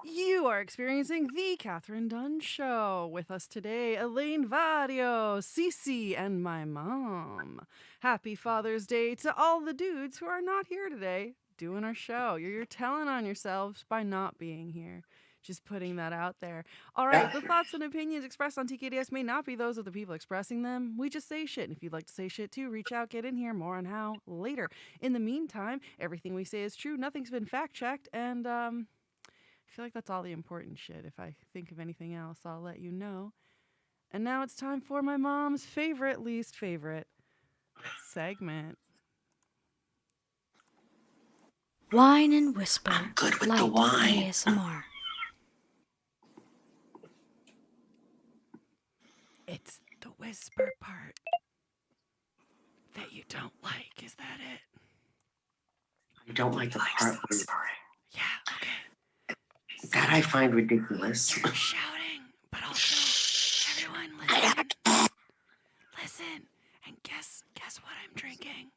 You are experiencing the Kathryn Dunn Show. With us today, Elaine Vario, Cece, and my mom. Happy Father's Day to all the dudes who are not here today doing our show. You're telling on yourselves by not being here. Just putting that out there. All right, the thoughts and opinions expressed on TKDS may not be those of the people expressing them. We just say shit. And if you'd like to say shit too, reach out, get in here. More on how later. In the meantime, everything we say is true. Nothing's been fact checked. And, I feel like that's all the important shit. If I think of anything else, I'll let you know. And now it's time for my mom's favorite, least favorite segment. Whine and whisper. I'm good with light the wine. ASMR. It's the whisper part that you don't like. Is that it? I don't like the part whispering. Yeah, okay. That I find ridiculous. You're shouting, but also everyone listen. Listen, and guess what I'm drinking.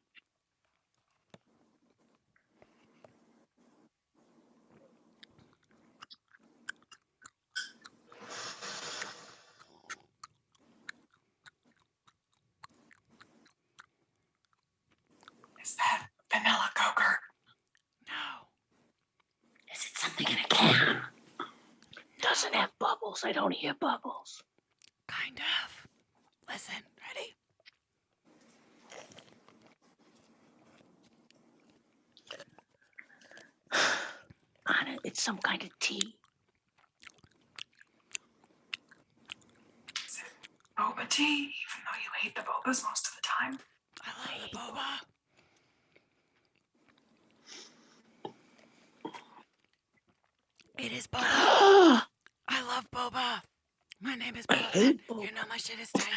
Is that vanilla Go-Gurt? No. Is it something in a can? Doesn't have bubbles. I don't hear bubbles. Kind of. Listen, ready? Anna, it's some kind of tea. Is it boba tea, even though you hate the bobas most of the time? I love the boba. It is boba. I love boba. My name is Boba. You know my shit is tight.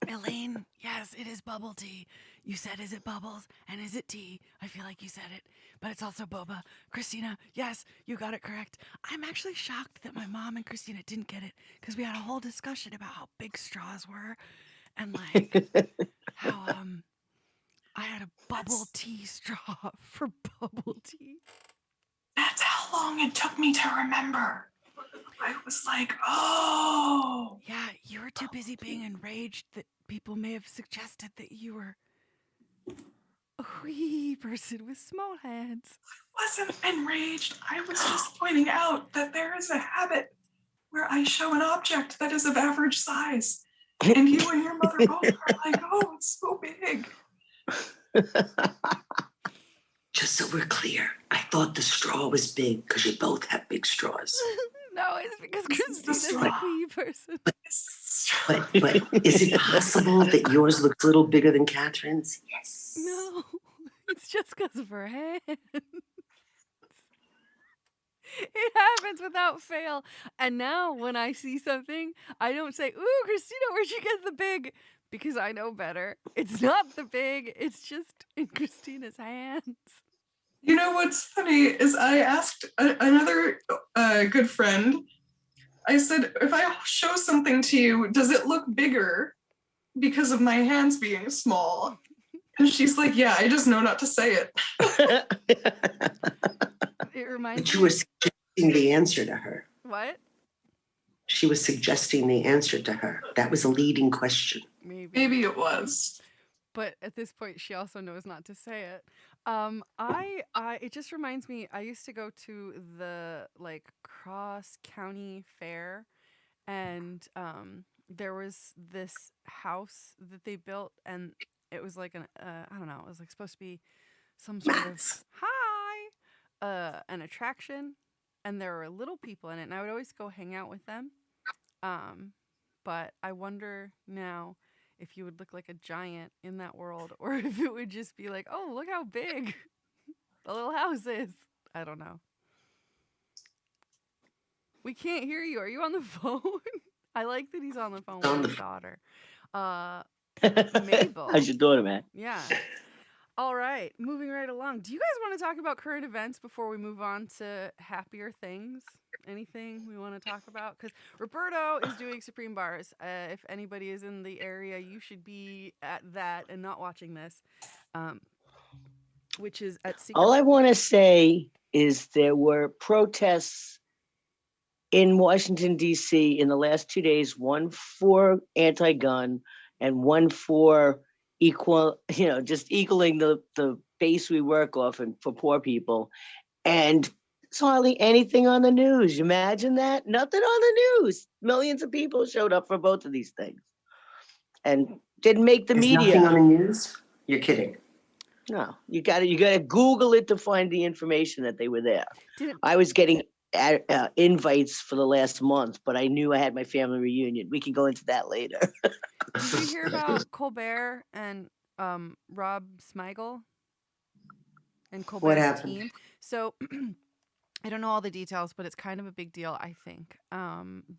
Elaine, yes, it is bubble tea. You said, is it bubbles? And is it tea? I feel like you said it, but it's also boba. Christina, yes, you got it correct. I'm actually shocked that my mom and Christina didn't get it because we had a whole discussion about how big straws were and like how I had a bubble tea straw for bubble tea. That's how long it took me to remember. I was like, oh. Yeah, you were too busy being enraged that people may have suggested that you were a wee person with small hands. I wasn't enraged. I was just pointing out that there is a habit where I show an object that is of average size. And you and your mother both are like, oh, it's so big. Just so we're clear, I thought the straw was big because you both have big straws. No, it's because This is the Christina's a straw. wee person. But is it possible that yours looks a little bigger than Kathryn's? Yes. No, it's just because of her hands. It happens without fail. And now when I see something, I don't say, ooh, Christina, where'd you get the big? Because I know better. It's not the big, it's just in Christina's hands. You know what's funny is I asked another good friend, I said, if I show something to you, does it look bigger because of my hands being small? And she's like, yeah, I just know not to say it. It reminds But you me. were suggesting the answer to her. What? She was suggesting the answer to her. That was a leading question. Maybe it was. But at this point, she also knows not to say it. It just reminds me. I used to go to the like cross county fair, and there was this house that they built, and it was like I don't know. It was like supposed to be some sort of an attraction, and there were little people in it, and I would always go hang out with them. But I wonder now if you would look like a giant in that world, or if it would just be like, oh, look how big the little house is. I don't know. We can't hear you. Are you on the phone? I like that he's on the phone with his daughter. Mabel. How's your daughter, man? Yeah. All right, moving right along. Do you guys want to talk about current events before we move on to happier things? Anything we want to talk about? Because Roberto is doing Supreme Bars. If anybody is in the area, you should be at that and not watching this, which is at Secret. All I want to say is there were protests in Washington, D.C. in the last 2 days, one for anti-gun and one for just equaling the base we work off and for poor people. And it's hardly anything on the news. You imagine that? Nothing on the news. Millions of people showed up for both of these things and didn't make the There's media. nothing on the news? You're kidding. No, you gotta Google it to find the information that they were there. Didn't I was getting invites for the last month, but I knew I had my family reunion. We can go into that later. Did you hear about Colbert and Rob Smigel and Colbert's happened? team? So I don't know all the details, but it's kind of a big deal, I think.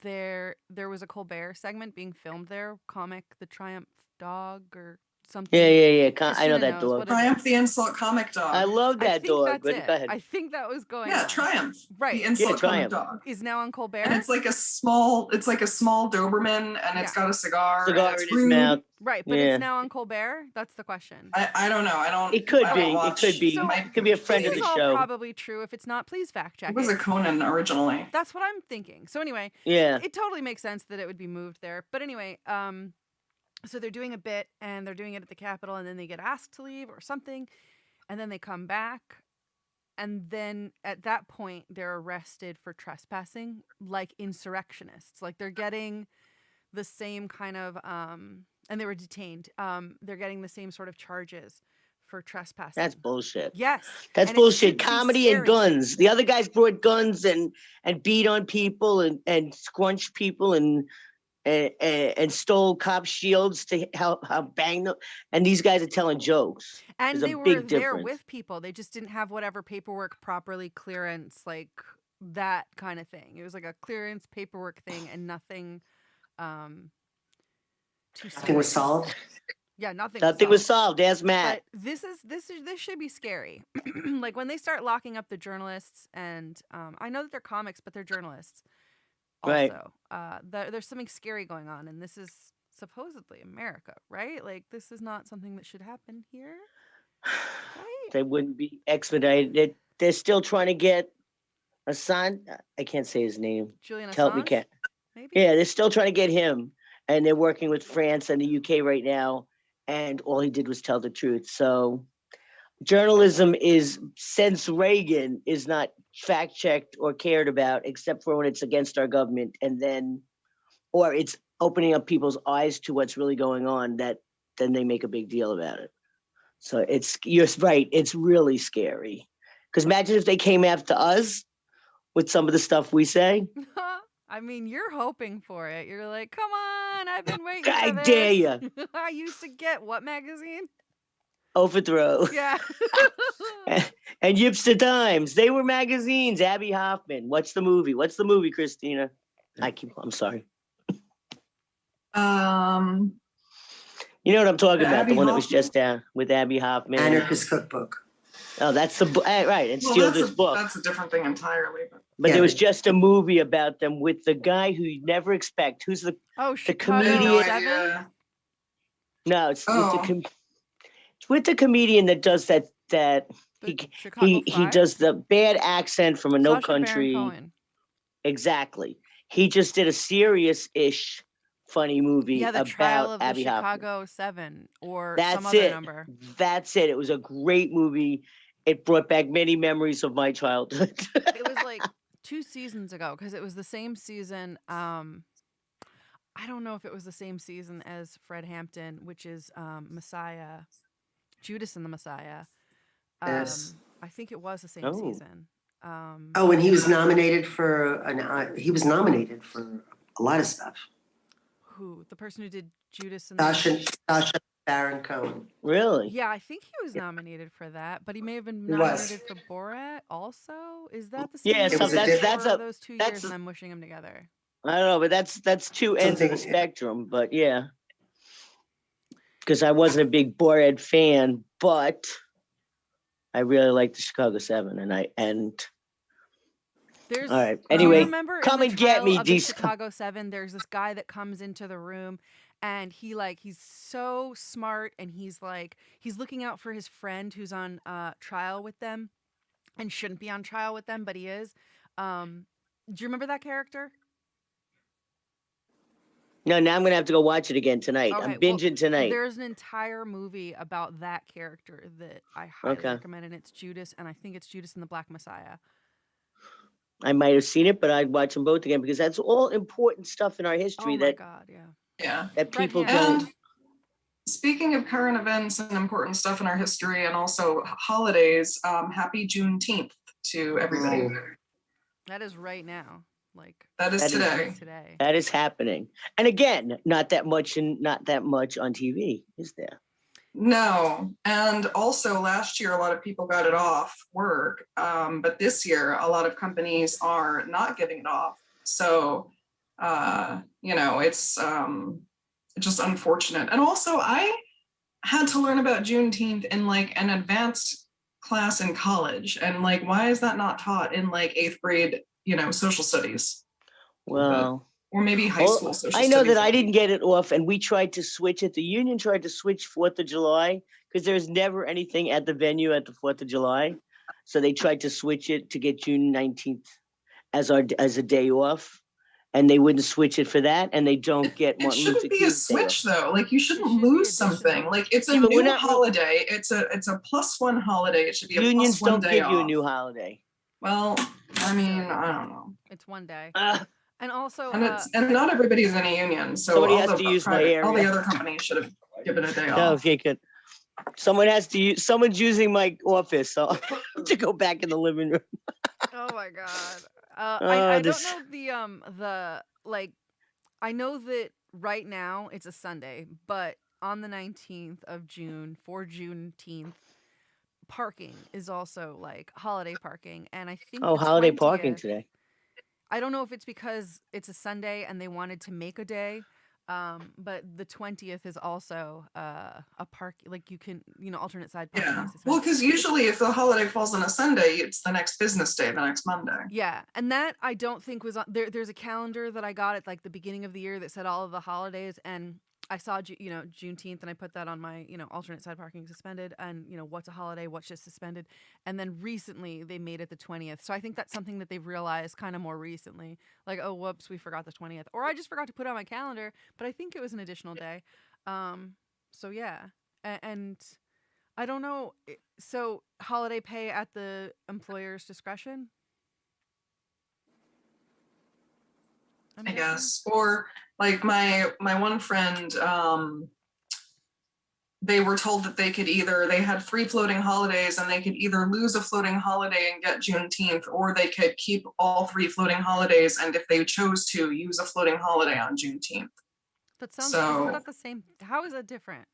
There was a Colbert segment being filmed there, comic The Triumph Dog or something. Yeah. I know Christina that knows dog. what it Triumph is. the insult comic dog. I love I that think dog. that's But it. go ahead. I think that was going Yeah, on. Triumph. Right. The insult comic Triumph. dog. Is now on Colbert. And it's like a small Doberman, and it's got a cigar. Cigar and it's in his rude. mouth. Right, but Yeah. it's now on Colbert. That's the question. I don't know. I don't. It could I be. don't It watch. could be. So, It could be a friend This of is the all show. probably true. If it's not, please fact check It was a Conan originally. That's what I'm thinking. So anyway, Yeah. it totally makes sense that it would be moved there. But anyway, so they're doing a bit and they're doing it at the Capitol, and then they get asked to leave or something, and then they come back, and then at that point they're arrested for trespassing, like insurrectionists. Like they're getting the same kind of and they were detained. They're getting the same sort of charges for trespassing. That's bullshit. Yes. That's and it should bullshit. be Comedy and scary. guns. The other guys brought guns and beat on people and scrunched people and stole cop shields to help bang them. And these guys are telling jokes. And There's they a were big there difference. with people. They just didn't have whatever paperwork properly clearance, like that kind of thing. It was like a clearance paperwork thing and nothing too Nothing was serious. solved? Yeah, nothing. Nothing was solved. Ask Matt. But this should be scary. Like when they start locking up the journalists, and I know that they're comics, but they're journalists. Right. Also, there's something scary going on, and this is supposedly America, right? Like this is not something that should happen here, right? They wouldn't be expedited. They're still trying to get Assange. I can't say his name. Julian Assange, Help me, Kat. maybe. Yeah, they're still trying to get him, and they're working with France and the UK right now. And all he did was tell the truth. So, journalism is, since Reagan, is not fact checked or cared about, except for when it's against our government, and then, or it's opening up people's eyes to what's really going on. That then they make a big deal about it. So you're right. It's really scary. Because imagine if they came after us with some of the stuff we say. I mean, you're hoping for it. You're like, come on, I've been waiting I for this. dare ya. I used to get what magazine? Overthrow. Yeah. And Yipster Times. They were magazines. Abby Hoffman. What's the movie? Christina? I'm sorry. You know what I'm talking about? Abby The one that was Hoffman? just down with Abby Hoffman. Anarchist Cookbook. Oh, that's the right. And Well, steal this book. That's a different thing entirely. But Yeah, there was but- just a movie about them with the guy who you never expect. Who's the Oh, I Chicago have no comedian- 7? idea. no? It's Oh. it's with the comedian that does that. The Chicago He 5? does the bad accent from a No Sacha Baron Country. Cohen. Exactly. He just did a serious-ish funny movie Yeah, the trial about of the Abby Hoffman. Chicago 7 or That's some other it. number. That's it. It was a great movie. It brought back many memories of my childhood. It was like 2 seasons ago because it was the same season. I don't know if it was the same season as Fred Hampton, which is Messiah, Judas and the Messiah. Yes. I think it was the same Oh. season. Oh, and he was nominated for a lot of stuff. Who? The person who did Judas and the Sacha Baron Cohen. Really? Yeah, I think he was nominated for that, but he may have been He was. nominated for Borat also. Is that the same Yeah, year? so that's Or are a- those 2 that's years a- and I'm wishing them together. I don't know, but that's two ends of the Something- spectrum. But yeah, because I wasn't a big Borat fan, but I really liked the Chicago 7, and There's, all right. do you Anyway, remember come in the and get trial me, of the DC. Chicago 7, there's this guy that comes into the room and he's so smart and he's looking out for his friend who's on trial with them. and shouldn't be on trial with them, but he is. Do you remember that character? No, now I'm gonna have to go watch it again tonight. I'm Okay, well, binging tonight. there's an entire movie about that character that I highly Okay. recommend, and it's Judas, and I think it's Judas and the Black Messiah. I might have seen it, but I'd watch them both again because that's all important stuff in our history Oh my that God, yeah. Yeah. that people Red Hand. don't. And speaking of current events and important stuff in our history and also holidays, happy Juneteenth to everybody. Oh. That is right now. Like, That is That is- today. it's today. That is happening, and again, not that much on TV, is there? No. And also last year, a lot of people got it off work. But this year, a lot of companies are not giving it off. So, it's just unfortunate. And also, I had to learn about Juneteenth in like an advanced class in college. And like, why is that not taught in like 8th grade, social studies? Well, Or maybe high school social I know studies. that I didn't get it off, and we tried to switch it. The union tried to switch 4th of July because there's never anything at the venue at the 4th of July. So they tried to switch it to get June 19th as a day off, and they wouldn't switch it for that, and they don't get It Martin Luther shouldn't be a King's Day off. switch though. Like you shouldn't should be lose additional. something. Like it's a Yeah, but we're new not- holiday. It's a +1 holiday. It should be a Unions +1 don't day give you a off. new holiday. Well, I mean, I don't know. It's one day. Uh, And also, And not everybody's in a union, so Somebody all has the to use my all the area. other companies should have given a day no, off. okay, good. Someone's using my office, so I have to go back in the living room. oh my God. Oh, I this- don't know the like, I know that right now it's a Sunday, but on the 19th of June, for Juneteenth, parking is also like holiday parking. And I think Oh, the holiday parking 20th today. I don't know if it's because it's a Sunday and they wanted to make a day, but the 20th is also a park, like you can, alternate side parking. Yeah. is Well, essentially- because usually if the holiday falls on a Sunday, it's the next business day, the next Monday. Yeah, and that I don't think was on there. There's a calendar that I got at like the beginning of the year that said all of the holidays, and I saw Juneteenth, and I put that on my alternate side parking suspended, and what's a holiday, what's just suspended, and then recently they made it the 20th. So I think that's something that they've realized kind of more recently, like, oh whoops, we forgot the 20th, or I just forgot to put it on my calendar, but I think it was an additional day. So yeah, and I don't know. So holiday pay at the employer's discretion. I'm I guessing? guess. Or like my one friend, they were told that they had free floating holidays and they could either lose a floating holiday and get Juneteenth, or they could keep all 3 floating holidays and if they chose to use a floating holiday on Juneteenth. That sounds. So- Isn't that the same? How is that different?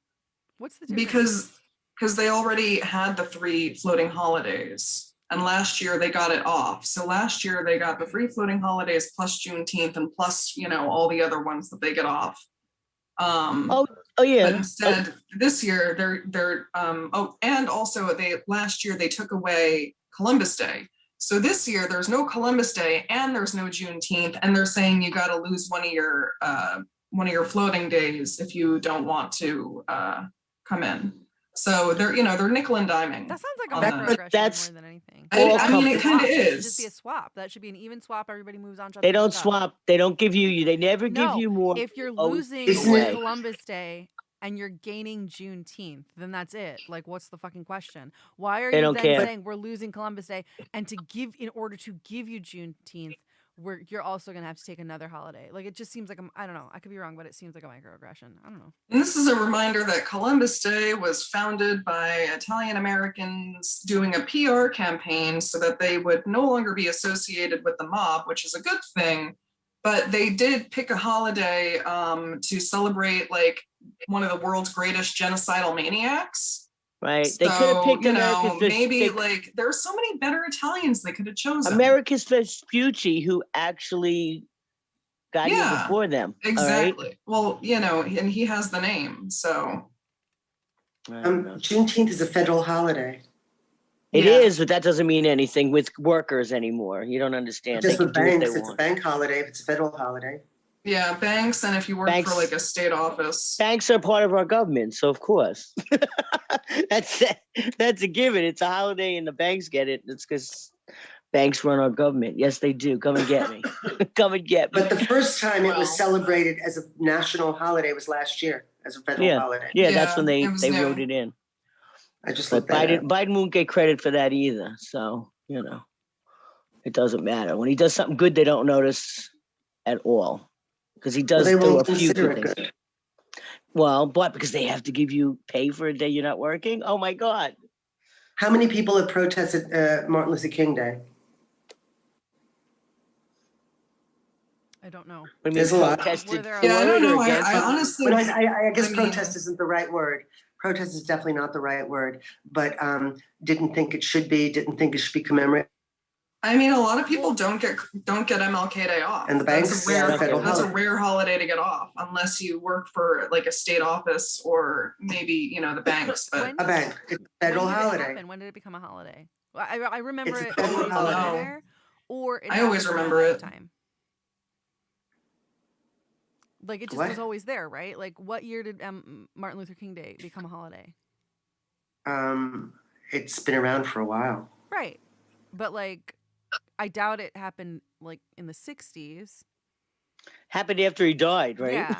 What's the difference? Because they already had the 3 floating holidays. And last year they got it off. So last year they got the 3 floating holidays plus Juneteenth and plus, all the other ones that they get off. Oh But yeah. instead, this year they're and also last year they took away Columbus Day. So this year there's no Columbus Day and there's no Juneteenth, and they're saying you got to lose one of your floating days if you don't want to come in. So they're nickel and diming. That sounds like a That- microaggression that's- more than anything. I mean, it kind of Swap. That should just be a is. swap. That should be an even swap. Everybody moves on. shuts They the don't fuck up. swap. They don't give you. They never give No, you more. If you're Oh, losing isn't on it- Columbus Day and you're gaining Juneteenth, then that's it. Like, what's the fucking question? Why are They you don't then care. saying we're losing Columbus Day and in order to give you Juneteenth, you're also gonna have to take another holiday? Like, it just seems like I don't know. I could be wrong, but it seems like a microaggression. I don't know. And this is a reminder that Columbus Day was founded by Italian Americans doing a PR campaign so that they would no longer be associated with the mob, which is a good thing. But they did pick a holiday to celebrate like one of the world's greatest genocidal maniacs. Right? They could have picked maybe like there are so many better Italians they could have chosen. America's Vespucci, who actually got here Yeah, before them. Exactly. Well, and he has the name, so All right? I don't know. Juneteenth is a federal holiday. It yeah. is, but that doesn't mean anything with workers anymore. You don't understand. Just They for can do what banks, they it's a want. bank holiday if it's a federal holiday. Yeah, banks, and if you work Banks. for like a state office. Banks are part of our government, so of course. that's a given. It's a holiday and the banks get it. It's because banks run our government. Yes, they do. Come and get me. Come and get me. But the first time it was Well. celebrated as a national holiday was last year, as a federal holiday. Yeah, that's when Yeah, it was they new. wrote it in. I just But looked that up. Biden won't get credit for that either. So, it doesn't matter. When he does something good, they don't notice at all. Because he does Well, they do won't a few consider good it things. good. Well, but because they have to give you pay for a day you're not working. Oh my God. How many people have protested Martin Luther King Day? I don't know. I mean, There's a lot. protested Were there a for Yeah, I it don't know. or against I it? honestly. When I guess I mean- protest isn't the right word. Protest is definitely not the right word, but didn't think it should be, didn't think it should be commemorated. I mean, a lot of people don't get MLK Day off. And the That's banks, a rare, yeah, federal that's a holiday. rare holiday to get off, unless you work for like a state office or maybe the banks. But When- A bank, it's a federal when did it holiday. happen? When did it become a holiday? Well, I remember It's a it federal always being holiday. there, or it I always happened in my remember it. lifetime. Like it just What? was always there, right? Like what year did Martin Luther King Day become a holiday? It's been around for a while. Right. But like I doubt it happened like in the 60s. Happened after he died, right? Yeah.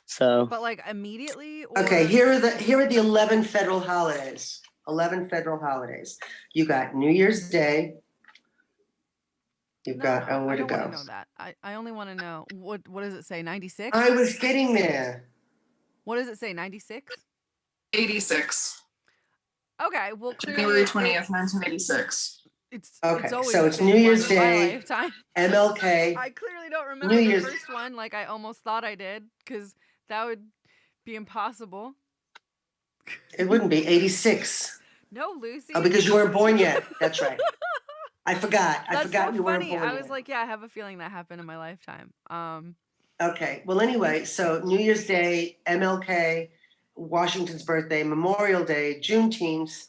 So But like immediately or Okay, here are the 11 federal holidays. 11 federal holidays. You got New Year's Day. You've No, got no, where I to don't go? want to know that. I only want to know what does it say? 96? I was getting there. What does it say? 96? 86, Okay, well clearly January it's- 20th, 1986. It's Okay, always so it's been New Year's one in my Day. lifetime. MLK. I clearly don't remember New the Year's- first one like I almost thought I did because that would be impossible. It wouldn't be 86. No, Lucy. Oh, because you weren't born yet. That's right. I forgot. I That's forgot so you weren't funny. born I was yet. like, yeah, I have a feeling that happened in my lifetime. Okay. Well, anyway, so New Year's Day, MLK, Washington's birthday, Memorial Day, Juneteenth,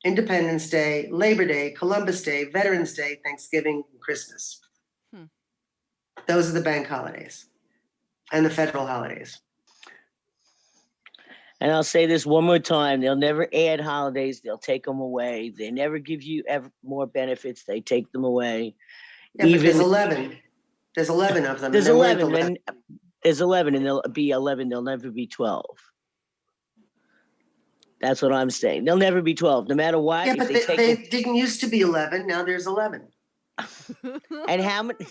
Independence Day, Labor Day, Columbus Day, Veterans Day, Thanksgiving, and Christmas. Hmm. Those are the bank holidays and the federal holidays. And I'll say this one more time. They'll never add holidays. They'll take them away. They never give you more benefits. They take them away. Yeah, but there's Even- 11. There's 11 of them. There's and they're 11. worth And there's 11 and there'll be 11. There'll never be 12. That's what I'm saying. They'll never be 12. No matter what. Yeah, if but they take they them- didn't used to be 11. Now there's 11. and how many?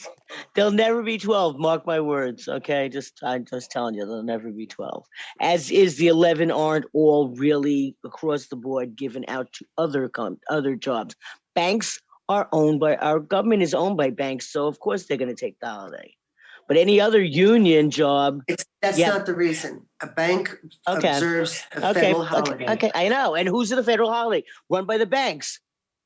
They'll never be 12. Mark my words. Okay, I'm just telling you, they'll never be 12. As is the 11 aren't all really across the board given out to other jobs. Banks are owned by our government is owned by banks, so of course they're going to take the holiday. But any other union job, That's Yeah. not the reason. A bank Okay. observes a okay, federal holiday. okay, I know. And who's in the federal holiday? Run by the banks.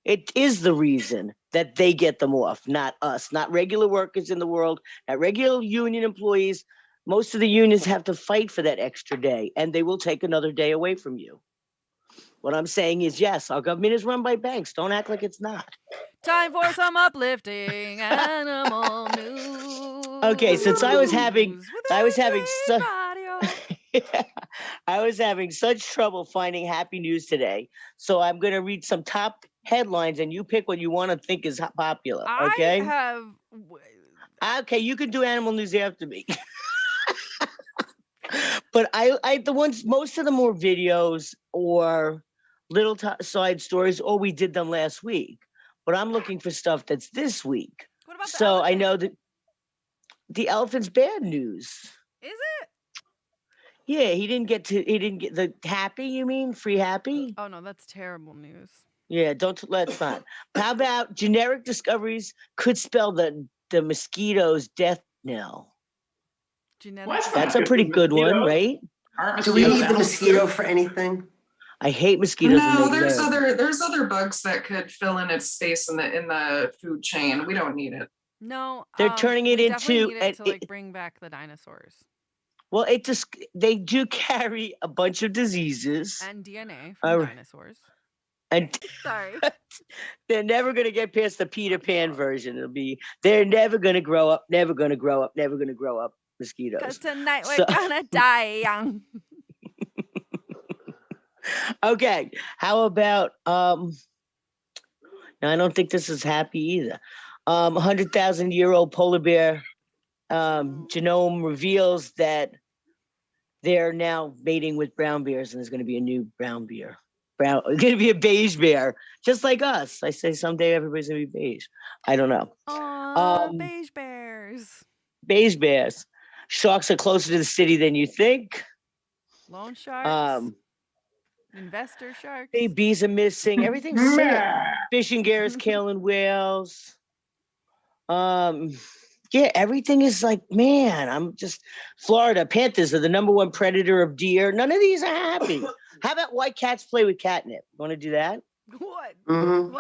It is the reason that they get them off, not us, not regular workers in the world, not regular union employees. Most of the unions have to fight for that extra day, and they will take another day away from you. What I'm saying is, yes, our government is run by banks. Don't act like it's not. Time for some uplifting animal news. Okay, since I was having with Elaine Elaine Vadio. I was having such trouble finding happy news today. So I'm going to read some top headlines and you pick what you want to think is popular. Okay. I have. Okay, you can do animal news after me. But I the ones, most of them were videos or little side stories, or we did them last week. But I'm looking for stuff that's this week. What about the So I elephant? know that the elephant's bad news. Is it? Yeah, he didn't get the happy, you mean? Free happy? Oh no, that's terrible news. Yeah, let's not. How about generic discoveries could spell the mosquito's death knell? Genetic. What? That's a pretty good one, Mosquitoes? right? Aren't Do we mosquitoes need the animals mosquito too? for anything? I hate mosquitoes. when No, they there's live. other bugs that could fill in its space in the food chain. We don't need it. No, They're turning it we definitely into need it to an- like bring back the dinosaurs Well, they do carry a bunch of diseases and DNA All from right. dinosaurs. And Sorry. they're never going to get past the Peter Pan version. It'll be, they're never going to grow up, never going to grow up, never going to grow up, Because mosquitoes. tonight we're So- gonna die young. Okay, how about, now I don't think this is happy either. 100,000-year-old polar bear genome reveals that they're now mating with brown bears, and there's going to be a new brown bear. It's going to be a beige bear, just like us. I say someday everybody's going to be beige. I don't know. Aw, beige bears. Beige bears. Sharks are closer to the city than you think. Loan sharks. Investor sharks. Babies are missing. Everything's sick. Fishing gears killing whales. Yeah, everything is like, man, I'm just Florida. Panthers are the #1 predator of deer. None of these are happy. How about white cats play with catnip? Want to do that? What? Mhm.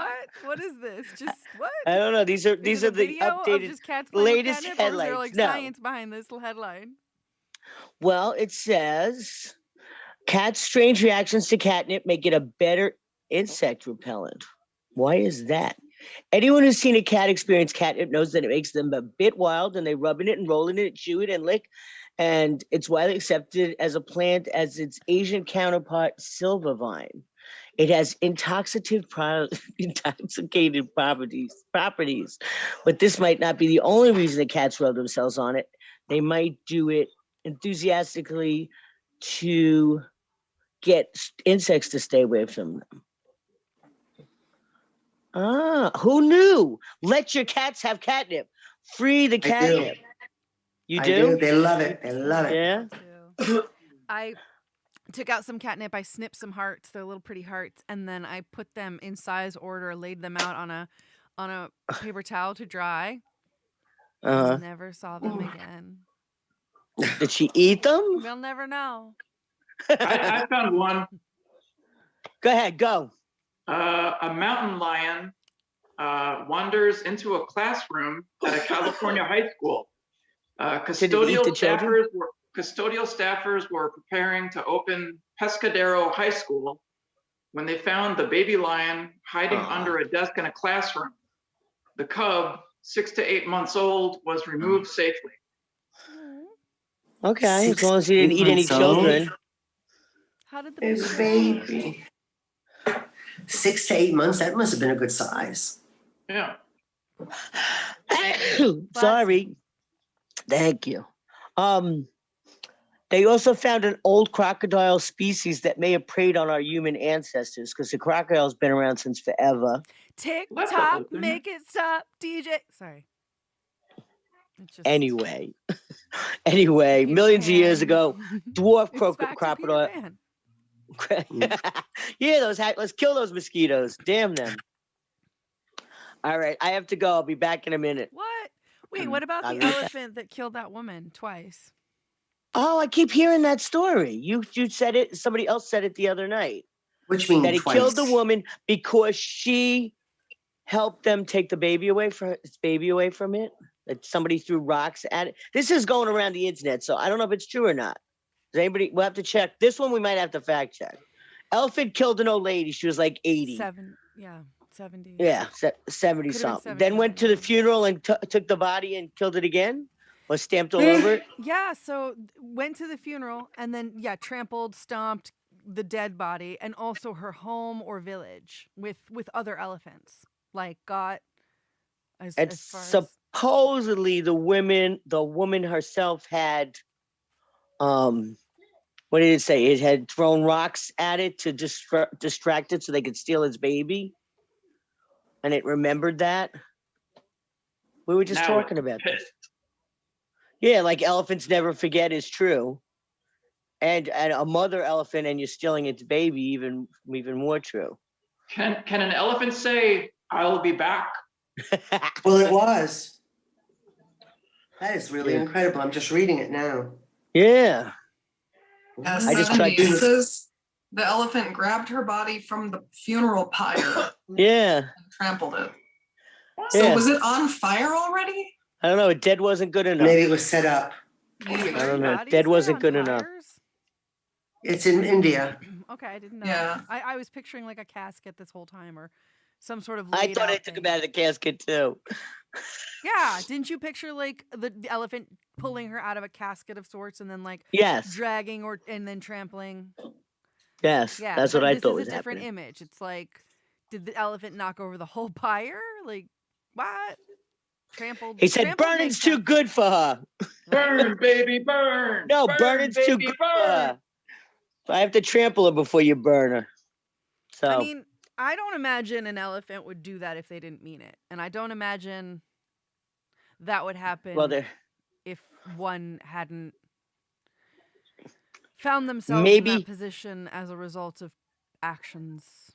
What is this? Just what? I don't know. These are Is it a the video of updated just cats playing with latest catnip, or is there headlines. like No. science behind this headline? Well, it says cats' strange reactions to catnip make it a better insect repellent. Why is that? Anyone who's seen a cat experience catnip knows that it makes them a bit wild, and they rub in it and roll in it, chew it and lick. And it's widely accepted as a plant as its Asian counterpart, silver vine. It has intoxicated properties. But this might not be the only reason the cats rub themselves on it. They might do it enthusiastically to get insects to stay away from them. Ah, who knew? Let your cats have catnip. Free the I do. catnip. You I do? They love it. They love it. Yeah. Too. I took out some catnip. I snipped some hearts. They're little pretty hearts, and then I put them in size order. Laid them out on a paper towel to dry. Uh-huh. Never saw them again. Did she eat them? We'll never know. I found one. Go ahead, go. A mountain lion wanders into a classroom at a California high school. Did it eat the children? Custodial staffers were preparing to open Pescadero High School when they found the baby lion hiding under a desk in a classroom. The cub, 6 to 8 months old, was removed safely. Okay, as long as he didn't eat any 6 months old. children. How did the His baby? baby. 6 to 8 months. That must have been a good size. Yeah. Sorry. Thank you. They also found an old crocodile species that may have preyed on our human ancestors, because the crocodile's been around since forever. Tick That's tock, something. make it stop, DJ. Sorry. It's just Anyway, Peter millions of years Pan. ago, dwarf It's back to Peter crocodile. Pan. Yeah, let's kill those mosquitoes. Damn them. All right, I have to go. I'll be back in a minute. What? Wait, what about I'll the be back. elephant that killed that woman twice? Oh, I keep hearing that story. You said it. Somebody else said it the other night. Which means That he twice. killed the woman because she helped them take the baby away from it. That somebody threw rocks at it. This is going around the internet, so I don't know if it's true or not. Does anybody? We'll have to check. This one we might have to fact check. Elephant killed an old lady. She was like 80. 70. Yeah, 70 been something. 70, Then went to the yeah. funeral and took the body and killed it again. Was stamped all over it. Yeah, so went to the funeral and then trampled, stomped the dead body, and also her home or village with other elephants. Like got as And far as supposedly the woman herself had, what did it say? It had thrown rocks at it to distract it so they could steal its baby. And it remembered that. We were just Now talking it's about this. pissed. Yeah, like elephants never forget is true. And a mother elephant and you're stealing its baby, even more true. Can an elephant say, "I'll be back"? Well, it was. That is really Yeah. incredible. I'm just reading it now. Yeah. I just tried to- says the elephant grabbed her body from the funeral pyre Yeah. and trampled it. So Yeah. was it on fire already? I don't know. Dead wasn't good enough. Maybe it was set up. Maybe. I don't know. bodies Dead there wasn't on good enough. fires? It's in India. Okay, I didn't know. Yeah. I was picturing like a casket this whole time, or some sort of. I laid thought out I took him thing. out of the casket too. Yeah, didn't you picture like the elephant pulling her out of a casket of sorts and then like Yes, dragging and then trampling? yes, Yeah, that's what but I this thought is a was different happening. image. It's like, did the elephant knock over the whole pyre? Like, what? Trampled. He said, Trampled makes "Burning's too sense, good for her." right? Burn, baby, burn. No, Burn, burning's too baby, good for burn. her. I have to trample her before you burn her. So I mean, I don't imagine an elephant would do that if they didn't mean it, and I don't imagine that would happen well, there if one hadn't found themselves in that maybe position as a result of actions,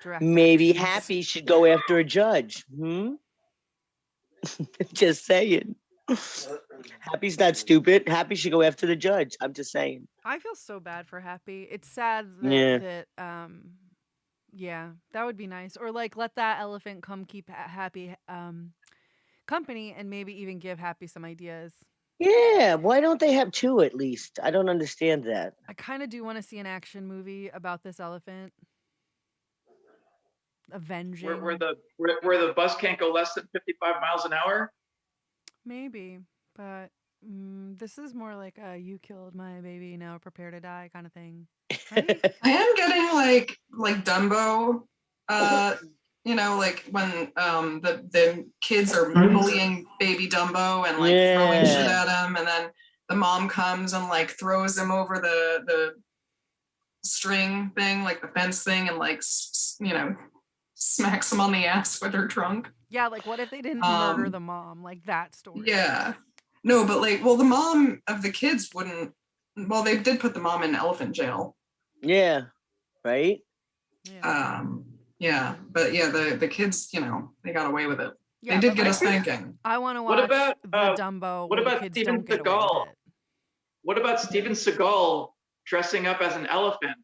direct maybe actions. Happy should go after a judge. Just saying. Happy's not stupid. Happy should go after the judge. I'm just saying. I feel so bad for Happy. It's sad Yeah. that yeah, that would be nice. Or like let that elephant come keep Happy company and maybe even give Happy some ideas. Yeah, why don't they have two at least? I don't understand that. I kind of do want to see an action movie about this elephant avenging. Where the bus can't go less than 55 miles an hour. Maybe, but this is more like a "you killed my baby, now prepare to die" kind of thing, right? I am getting like Dumbo, you know, like when the kids are bullying baby Dumbo and like throwing shit Yeah. at him, and then the mom comes and like throws him over the string thing, like the fence thing, and like you know, smacks him on the ass with her trunk. Yeah, like what if they didn't murder the mom? Like that story. Yeah. No, but like, well, the mom of the kids wouldn't. Well, they did put the mom in elephant jail. Yeah. Right? Yeah. Yeah, but yeah, the kids, you know, they got away with it. Yeah, They did but get like, a spanking. I want to What watch about, the Dumbo what where the about kids Steven don't get away Seagal? with it. What about Steven Seagal dressing up as an elephant?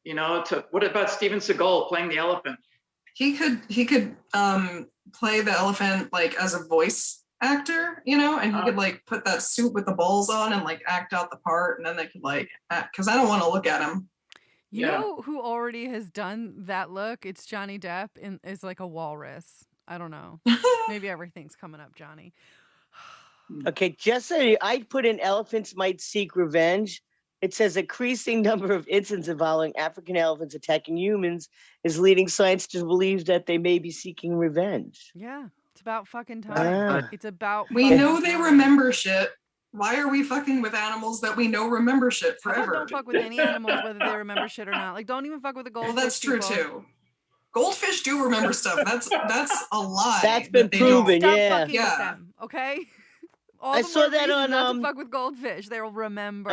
You know, what about Steven Seagal playing the elephant? He could play the elephant like as a voice actor, you know, and he could like put that suit with the balls on and like act out the part, and then they could like because I don't want to look at him. You Yeah. know who already has done that look? It's Johnny Depp is like a walrus. I don't know. Maybe everything's coming up, Johnny. Okay, just so I put in elephants might seek revenge. It says increasing number of incidents involving African elephants attacking humans is leading scientists to believe that they may be seeking revenge. Yeah, it's about fucking time. Ah. It's about. We fucking know they time. remember shit. Why are we fucking with animals that we know remember shit How about forever? don't fuck with any animals, whether they remember shit or not. Like, don't even fuck with the Well, goldfish. that's true people. too. Goldfish do remember stuff. That's a lie. That's been that they don't. proven. Stop Yeah. fucking with Yeah. them, okay? All I the saw more that reason on, not to fuck with goldfish. They'll remember.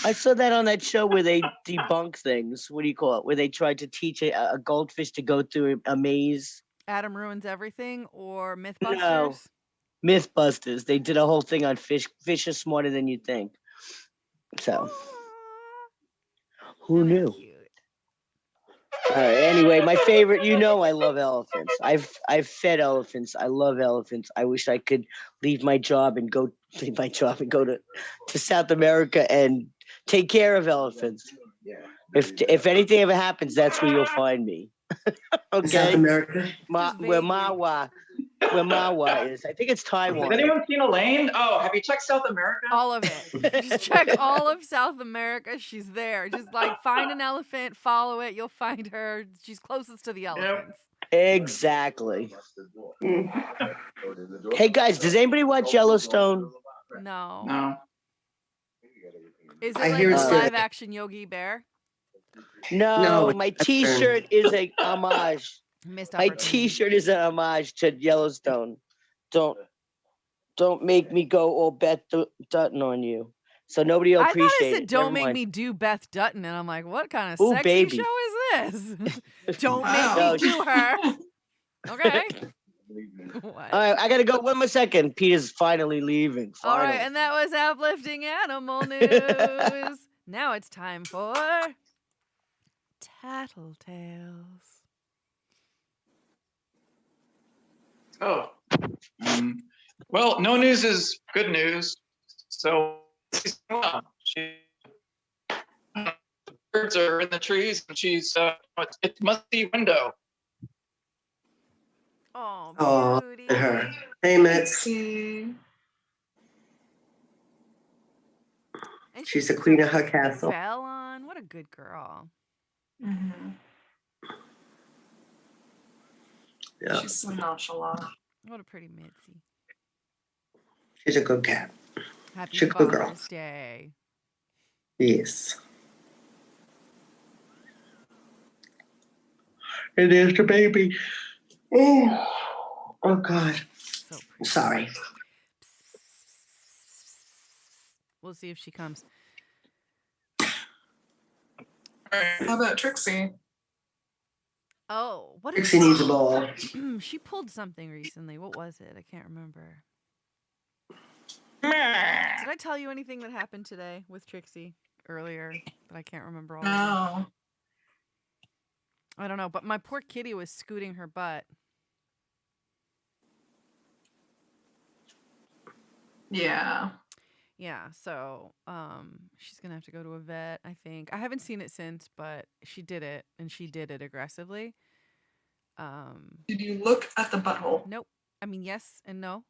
I saw that on that show where they debunk things. What do you call it? Where they tried to teach a goldfish to go through a maze. Adam Ruins Everything or Mythbusters. No. Mythbusters. They did a whole thing on fish. Fish are smarter than you think. So who knew? Cute. Anyway, my favorite. You know, I love elephants. I've fed elephants. I love elephants. I wish I could leave my job and go to South America and take care of elephants. If anything ever happens, that's where you'll find me. In South Okay, America. where Mawa is. I think it's Taiwan. Has anyone seen Elaine? Oh, have you checked South America? All of it. Just check all of South America. She's there. Just like find an elephant, follow it. You'll find her. She's closest to the elephants. Exactly. Hey guys, does anybody watch Yellowstone? No. No. Is it I like hear a it's good. live action Yogi Bear? No, it's my not T-shirt is a homage. Missed My opportunity. T-shirt is an homage to Yellowstone. Don't make me go all Beth Dutton on you. So nobody will I thought appreciate it said, it. "Don't Never make mind. me do Beth Dutton," and I'm like, "What kind of Ooh, sexy baby. show is this?" Don't Wow. make me do her. Okay. What? All right, I gotta go. 1 more second. Peter's finally leaving. All right, Finally. and that was uplifting animal news. Now it's time for Tattletales. Oh. Well, no news is good news. So, well, she birds are in the trees, and she's it's musty window. Oh, Oh, beauty. and her. Hey, Mitz. See. And She's the puts queen of her castle. bell on. What a good girl. Mhm. Yeah, She's so nonchalant. What a pretty Mitzi. she's a good cat. Happy She's a good girl. Father's Day. Yes. And there's the baby. Oh God. So pretty. Sorry. We'll see if she comes. How about Trixie? Oh, what did Trixie needs a ball. she pulled something recently. What was it? I can't remember. Did I tell you anything that happened today with Trixie earlier that I can't remember all of it? Oh. I don't know, but my poor kitty was scooting her butt. Yeah. Yeah, so she's gonna have to go to a vet, I think. I haven't seen it since, but she did it, and she did it aggressively. Did you look at the butthole? Nope. I mean, yes and no.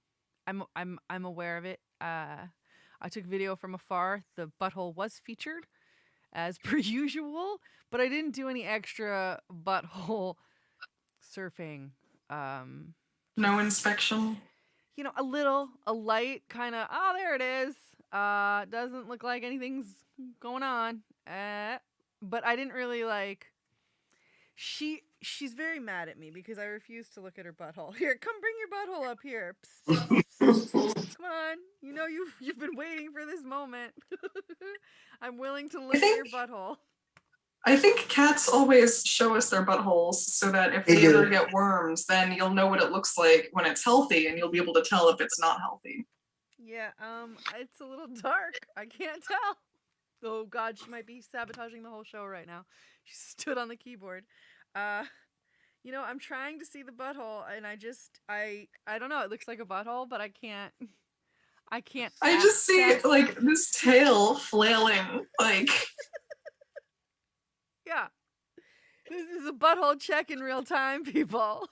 I'm aware of it. I took video from afar. The butthole was featured as per usual, but I didn't do any extra butthole surfing. No inspection? You know, a light kind of, oh, there it is. Doesn't look like anything's going on. But I didn't really like, she's very mad at me because I refuse to look at her butthole. Here, come bring your butthole up here. Psst, psst, psst. Come on. You know you've been waiting for this moment. I'm willing to look at your butthole. I think cats always show us their buttholes so that if They they do. ever get worms, then you'll know what it looks like when it's healthy and you'll be able to tell if it's not healthy. Yeah, it's a little dark. I can't tell. Oh God, she might be sabotaging the whole show right now. She stood on the keyboard. You know, I'm trying to see the butthole, and I don't know. It looks like a butthole, but I can't. I just see access- like this tail flailing, like. Yeah, this is a butthole check in real time, people.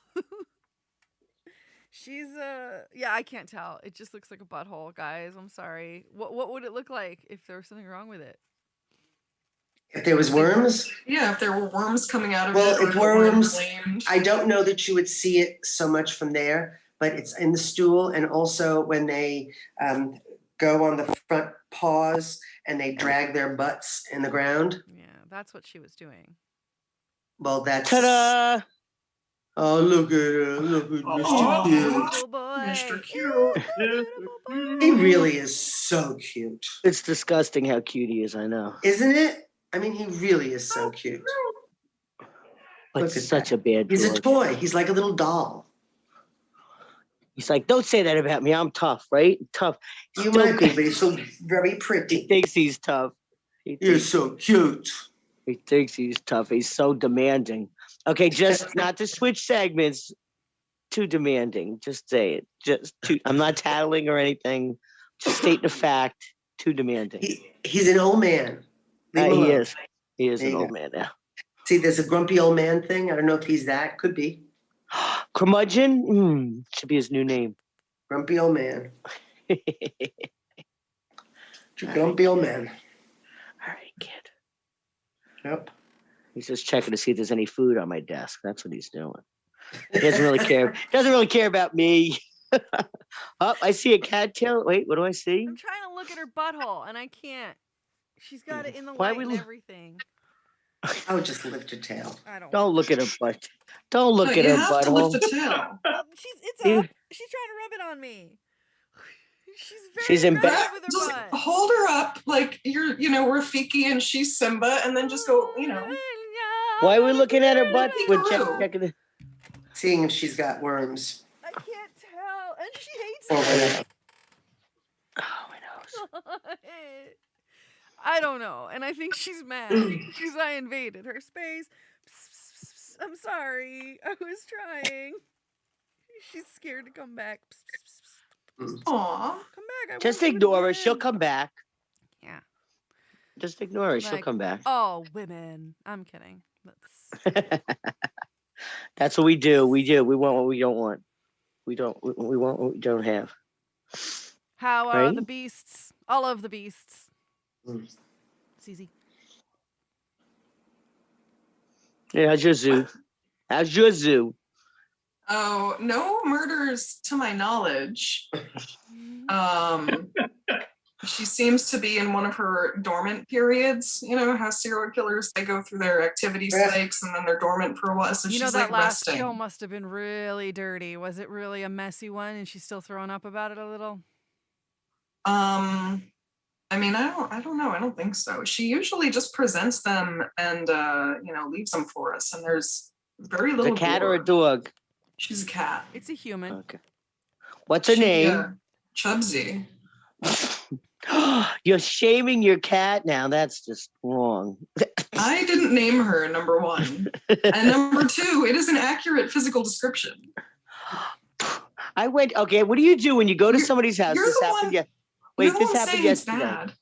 She's yeah, I can't tell. It just looks like a butthole, guys. I'm sorry. What would it look like if there was something wrong with it? If there was worms, Yeah, if there were worms coming out of well, it. Or if it were worms, inflamed. I don't know that you would see it so much from there, but it's in the stool, and also when they go on the front paws and they drag their butts in the ground. Yeah, that's what she was doing. Well, that's. Ta-da! Oh, look at her! Look at Mr. Cute. Beautiful boy. Mr. Cute. Beautiful boy. He really is so cute, It's disgusting how cute he is, I know. isn't it? I mean, he really is so cute. But Look at such a bad He's a dog. toy. He's like a little doll. He's like, don't say that about me. I'm tough, right? Tough. You Still might be, good. but he's so very He pretty. thinks he's tough. He You're thinks, so cute. he thinks he's tough. He's so demanding. Okay, just not to switch segments. Too demanding. Just say it. Just too. I'm not tattling or anything. Just stating a fact. Too demanding. He's an old man. Leave him He alone. is. He is There an you old go. man now. See, there's a grumpy old man thing. I don't know if he's that. Could be. Curmudgeon should be his new name. Grumpy old man. Grumpy old man. All right, kid. Yep. He's just checking to see if there's any food on my desk. That's what he's doing. He doesn't really care. Doesn't really care about me. Oh, I see a cattail. Wait, what do I see? I'm trying to look at her butthole, and I can't. She's got it in the Why light we and lo- everything. I would just lift your tail. I don't. Don't look at her butt. Don't look No, at you her have to lift butthole. the tail. It's Yeah. up. She's trying to rub it on me. She's very She's in aggressive bed. with her Just butt. hold her up like you're, Rafiki and she's Simba, and then just go, Why are we looking at her butt? We're Peek-a-roo. checking it. Seeing if she's got worms. I can't tell, and she hates Or it. whatever. Oh, my nose. I don't know, and I think she's mad because I invaded her space. I'm sorry. I was trying. She's scared to come back. Aw. Come back. I Just won't do it ignore her. She'll again. come back. Yeah. Just ignore her. She'll Like, come back. oh, women. I'm kidding. That's That's what we do. We do. We want what we don't want. We want what we don't have. how are Right? the beasts? All of the beasts. Mm. It's easy. Yeah, how's your zoo? How's your zoo? Oh, no murders to my knowledge. She seems to be in one of her dormant periods. You know how serial killers, they go through their activity Yeah. spikes and then they're dormant for a while. So You she's know, that like last resting. kill must have been really dirty. Was it really a messy one and she's still throwing up about it a little? I mean, I don't know. I don't think so. She usually just presents them and leaves them for us. And there's very The little. cat or a gore. dog? She's a cat. It's a human. Okay. What's her name? Chubsy. You're shaming your cat now. That's just wrong. I didn't name her, number one. And number two, it is an accurate physical description. Okay, what do you do when you go to somebody's house? You're This the happened one- Wait, You're the this one happened saying it's yesterday. bad.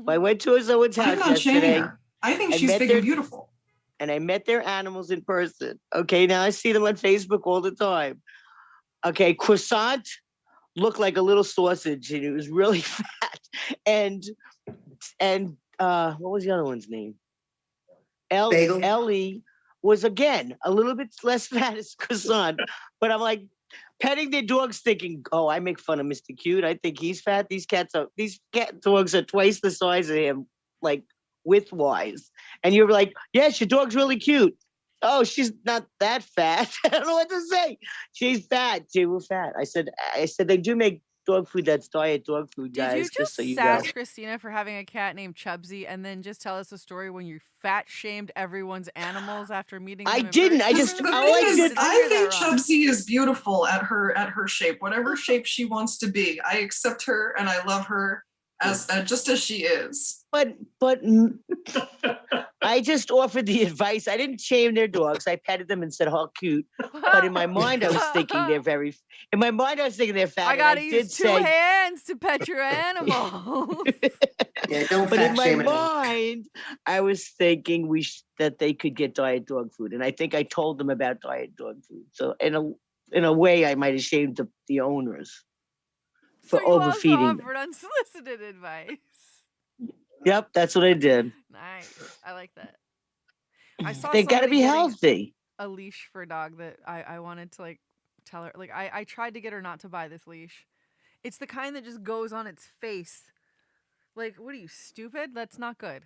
I went to someone's house I'm not shaming yesterday her. I think and she's met big their- and beautiful. and I met their animals in person. Okay, now I see them on Facebook all the time. Okay, Croissant looked like a little sausage and it was really fat. And what was the other one's name? Bagel? Ellie was again a little bit less fat as Croissant, but I'm like petting their dogs, thinking, "Oh, I make fun of Mr. Cute. I think he's fat. These dogs are twice the size of him, like width-wise." And you're like, "Yes, your dog's really cute." Oh, she's not that fat. I don't know what to say. She's fat. She was fat. I said they do make dog food that's diet dog food, Did guys. you just so you sass know. Christina for having a cat named Chubsy and then just tell us a story when you fat shamed everyone's animals after meeting them I in didn't. I person? just- The I thing like is, this- I think Chubsy is beautiful at her shape, whatever shape she wants to be. I accept her and I love her as just as she is. But I just offered the advice. I didn't shame their dogs. I petted them and said, "Oh, cute." But in my mind, I was thinking they're very. In my mind, I was thinking they're fat. I and gotta did use two say, hands to pet your animals. Yeah, don't But in fat my shame it. mind, I was thinking that they could get diet dog food, and I think I told them about diet dog food. So in a way, I might have shamed the owners So for you also overfeeding them. offered unsolicited advice. Yep, that's what I did. Nice. I like that. I saw They got to somebody be getting healthy. a leash for a dog that I wanted to like tell her. Like I tried to get her not to buy this leash. It's the kind that just goes on its face. Like, what are you, stupid? That's not good.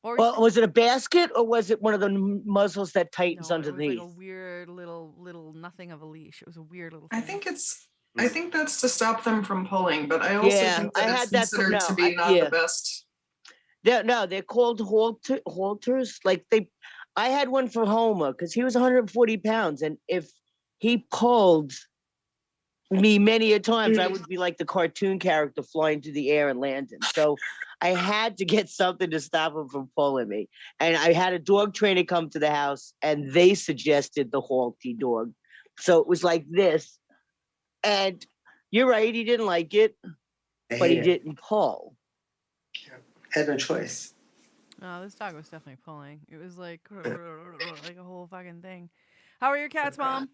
Or Well, was it a basket or was it one of the muzzles that tightens no, it was underneath? like a weird little nothing of a leash. It was a weird little I thing. think that's to stop them from pulling, but I also Yeah, think I that had it's that. considered to be not Yeah. the best. They're called halters. Like I had one for Homer because he was 140 pounds, and if he pulled me many a times, I would be like the cartoon character flying through the air and landing. So I had to get something to stop him from pulling me. And I had a dog trainer come to the house, and they suggested the halty dog. So it was like this, and you're right, he didn't like it, I but he hate it. didn't pull. Had no choice. Oh, this dog was definitely pulling. It was like like a whole fucking thing. How are your cats, Mom?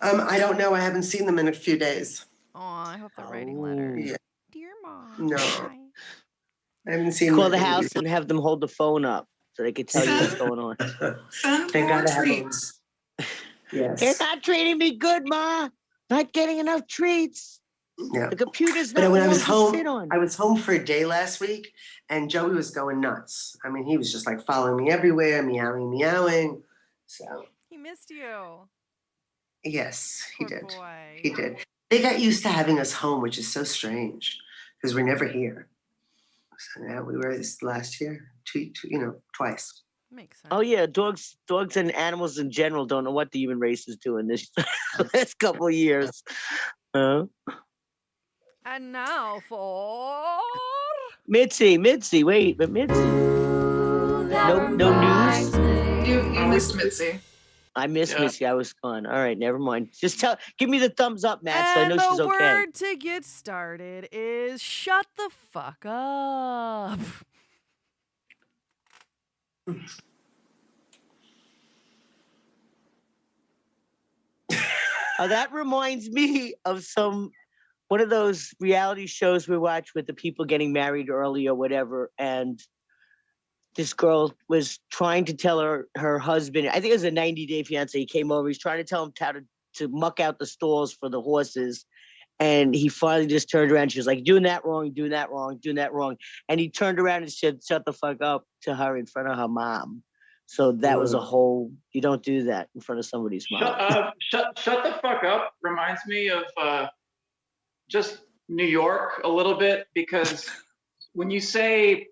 I don't know. I haven't seen them in a few days. Oh, I hope they're writing letters. Yeah. Dear Mom. No. Hi. I haven't seen Call them the in a house and have them hold the phone up so they could tell you what's going on. Send They more gotta have treats. They're Yes. not treating me good, Ma. Not getting enough treats. Yeah. The computer's But not when I one was to home, sit on. I was home for a day last week, and Joey was going nuts. I mean, he was just like following me everywhere, meowing. So He missed you. yes, he Poor did. boy. He did. They got used to having us home, which is so strange because we're never here. So now we were this last year, twice. Makes sense. Oh yeah, dogs and animals in general don't know what the human race is doing this last couple of years. And now for Mitzi, wait, but Mitzi. No news? You missed Mitzi. I miss Yeah. Missy. I was gone. All right, never mind. Just give me the thumbs up, Matt, so I know And she's the okay. word to get started is shut the fuck up. That reminds me of one of those reality shows we watch with the people getting married early or whatever, and this girl was trying to tell her husband, I think it was a 90-day fiance, he came over, he's trying to tell him how to muck out the stalls for the horses. And he finally just turned around. She was like, doing that wrong, doing that wrong, doing that wrong. And he turned around and said, shut the fuck up to her in front of her mom. So that was a whole, you don't do that in front of somebody's mom. Shut the fuck up reminds me of just New York a little bit, because when you say,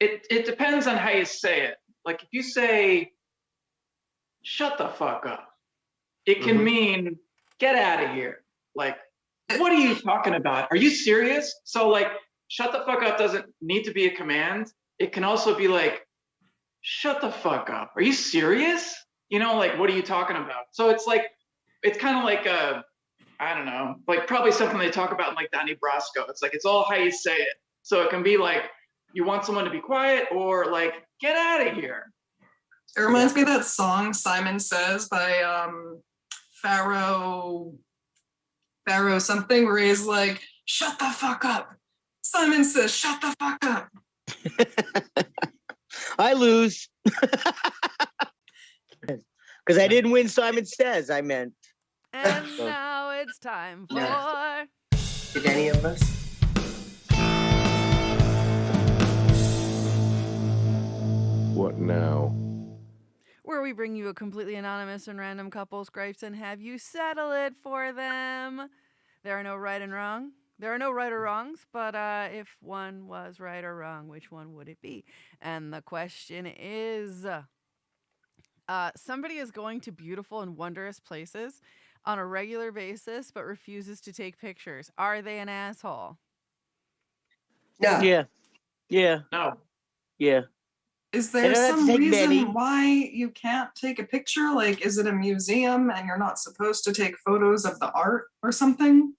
it depends on how you say it. Like if you say, shut the fuck up, it can mean get out of here. Like, what are you talking about? Are you serious? So like, shut the fuck up doesn't need to be a command. It can also be like, shut the fuck up. Are you serious? You know, like, what are you talking about? So it's like, it's kind of like I don't know, like probably something they talk about in like Donnie Brasco. It's like, it's all how you say it. So it can be like, you want someone to be quiet or like, get out of here. It reminds me of that song Simon Says by Pharaoh something, where he's like, shut the fuck up. Simon Says, shut the fuck up. I lose. Because I didn't win Simon Says, I meant. And now it's time for... Yeah. Did any of us? What now? where we bring you a completely anonymous and random couple's gripes and have you settle it for them. There are no right and wrong. There are no right or wrongs, but if one was right or wrong, which one would it be? And the question is, somebody is going to beautiful and wondrous places on a regular basis, but refuses to take pictures. Are they an asshole? No. Yeah. Yeah. No. Yeah. Is They there don't have to some take reason many. why you can't take a picture? Like, is it a museum and you're not supposed to take photos of the art or something?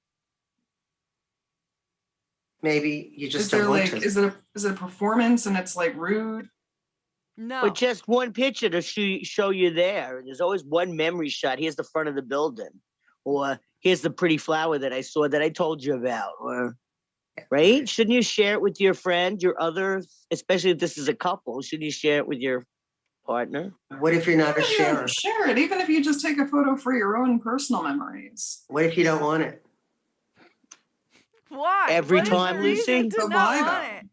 Maybe you just Is there don't want like, to. is it a performance and it's like rude? No. But just one picture to show you there. There's always one memory shot. Here's the front of the building. Or here's the pretty flower that I saw that I told you about. Or, right? Shouldn't you share it with your friend, your other, especially if this is a couple, shouldn't you share it with your partner? What if you're not a Yeah, sharer? share it, even if you just take a photo for your own personal memories. What if you don't want it? Why? Every What is the time, reason Lucy? to But not why, want though? it?